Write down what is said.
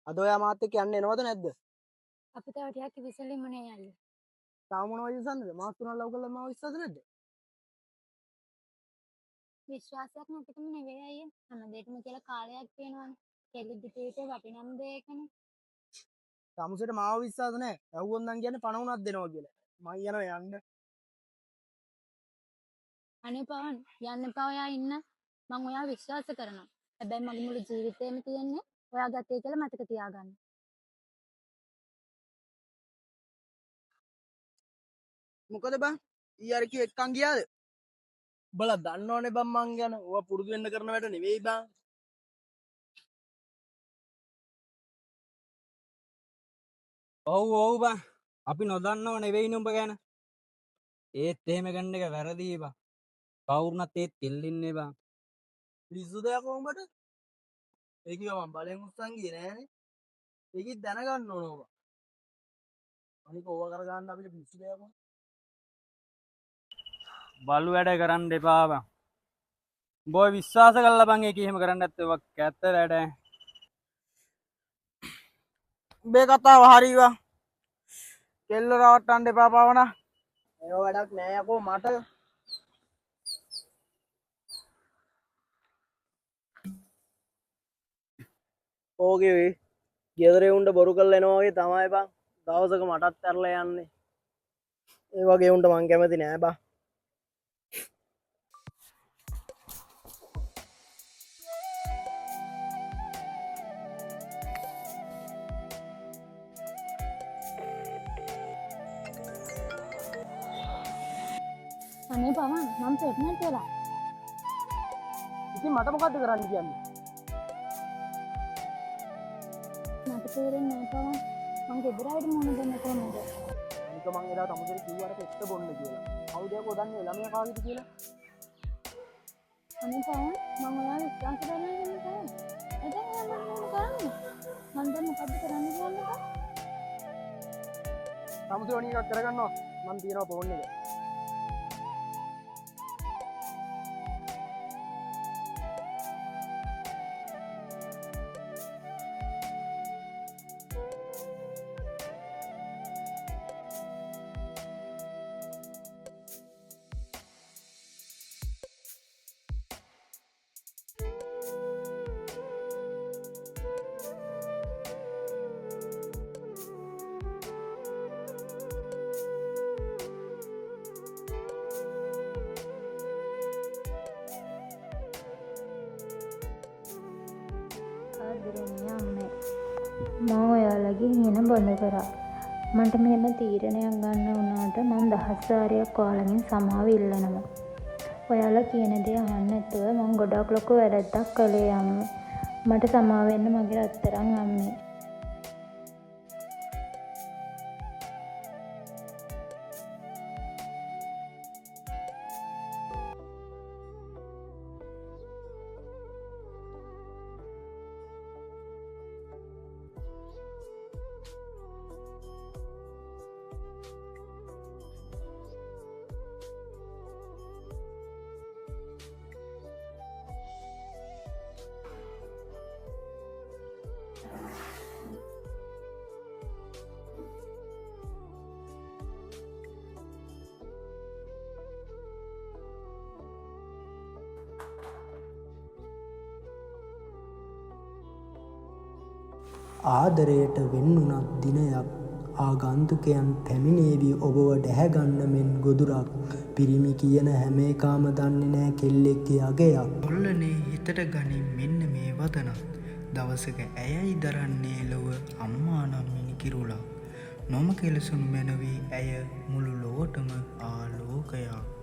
අද ඔයා මාත් එක්ක යන්න එනවද නැද්ද? අපි තව ටිකක් විසලින්මනේ යන්නේ. තාම මොනවද විශ්වාසද? මාත් තුනක් ලව් කරලා මාව විශ්වාස නැද්ද? විශ්වාසයක් නැතිකම නෙවෙයි අයියේ. හැමදේටම කියලා කාලයක් තියෙනවානේ. කෙලිදි පිටේ වටිනම දෙයකනේ. සමුසෙට මාව විශ්වාස නැහැ. ඇහුවොත් නම් කියන්නේ පණ උනක් දෙනවා කියලා. මං යනවා යන්න. අනේ පවන් යන්න එපා ඔයා ඉන්න. මම ඔයාව විශ්වාස කරනවා. හැබැයි මගේ මුළු ජීවිතේම තියෙන්නේ ඔයා ගත්තේ කියලා මතක තියාගන්න. මොකද බං? ඊයර කී එක්කන් ගියාද? උඹලා දන්නවනේ බං මං ගැන. ඕවා පුරුදු වෙන්න කරන වැඩ නෙවෙයි බං. ඔව් ඔව් බං. අපි නොදන්නව නෙවෙයිනේ උඹ ගැන. ඒත් එහෙම ගන්න එක වැරදි බං. කවුරුනත් ඒත් දෙල්ලින්නේ බං. පිස්සු දෙයක් උඹට? ඒ කිව්වා මං බලෙන් උස්සන් ගියේ නෑනේ. ඒකත් දැනගන්න ඕන ඔබ. අනික ඕවා කරගන්න අපිට පිස්සු දෙයක් ඕන. බලු වැඩ කරන්න එපා බං. උඹ ඔය විශ්වාස කරලා බං ඒක එහෙම කරන්න නැත්නම් ඔක් ඇත්ත වැඩ. උඹේ කතාව හරිවා. කෙල්ල රවට්ටන්න එපා පවනා. ඒක වැඩක් නෑ යකෝ මට. ඕකේ වේ. ගෙදර උන්ට බොරු කරලා එනවා වගේ තමයි බං. දවසක මටත් ඇරලා යන්නේ. ඒ වගේ උන්ට මං කැමති නෑ බං. අනේ පවන් මම ප්‍රෙග්නන්ට් වෙලා. ඉතින් මට මොකද්ද කරන්න කියන්නේ? මට තේරෙන්නේ නැහැ පවන්. මං ගෙදර ආවිත් මොන දෙන්න කොහමද? අනික මං එදා තමුසෙට කිව්වට එක්ක බොන්න කියලා. කවුද යකෝ දන්නේ ළමයා කාගේද කියලා? අනේ පවන් මම ඔයාව විශ්වාස කරනවා කියන්නේ කොහොමද? එතන මම මොන කරන්නේ? මං දැන් මොකද්ද කරන්න කියන්නේ? තමුසේ ඕනි එකක් කරගන්නවා. මං තියනවා ෆෝන් එක. ආදරණීය අම්මේ මම ඔයාලගේ හිණ බොඳ කරා. මට මෙහෙම තීරණයක් ගන්න වුණාට මම දහස් වාරයක් ඔයාලගෙන් සමාව ඉල්ලනවා. ඔයාලා කියන දේ අහන්න නැතුව මම ගොඩක් ලොකු වැරද්දක් කළේ අම්මේ. මට සමාව වෙන්න මගේ රත්තරන් අම්මේ. ආදරයට වෙන්නුනත් දිනයක් ආගන්තුකයන් පැමිණේවි ඔබව ඩැහැගන්න මෙන් ගොදුරක් පිරිමි කියන හැම එකාම දන්නේ නෑ කෙල්ලෙක්ගේ අගයක් ඔල්ලනේ හිතට ගනින් මෙන්න මේ වදනත් දවසක ඇයයි දරන්නේ ලොව අම්මා නම් මිනිකිරුලක් නොම කෙලසුණු මැනවී ඇය මුළු ලොවටම ආලෝකයක්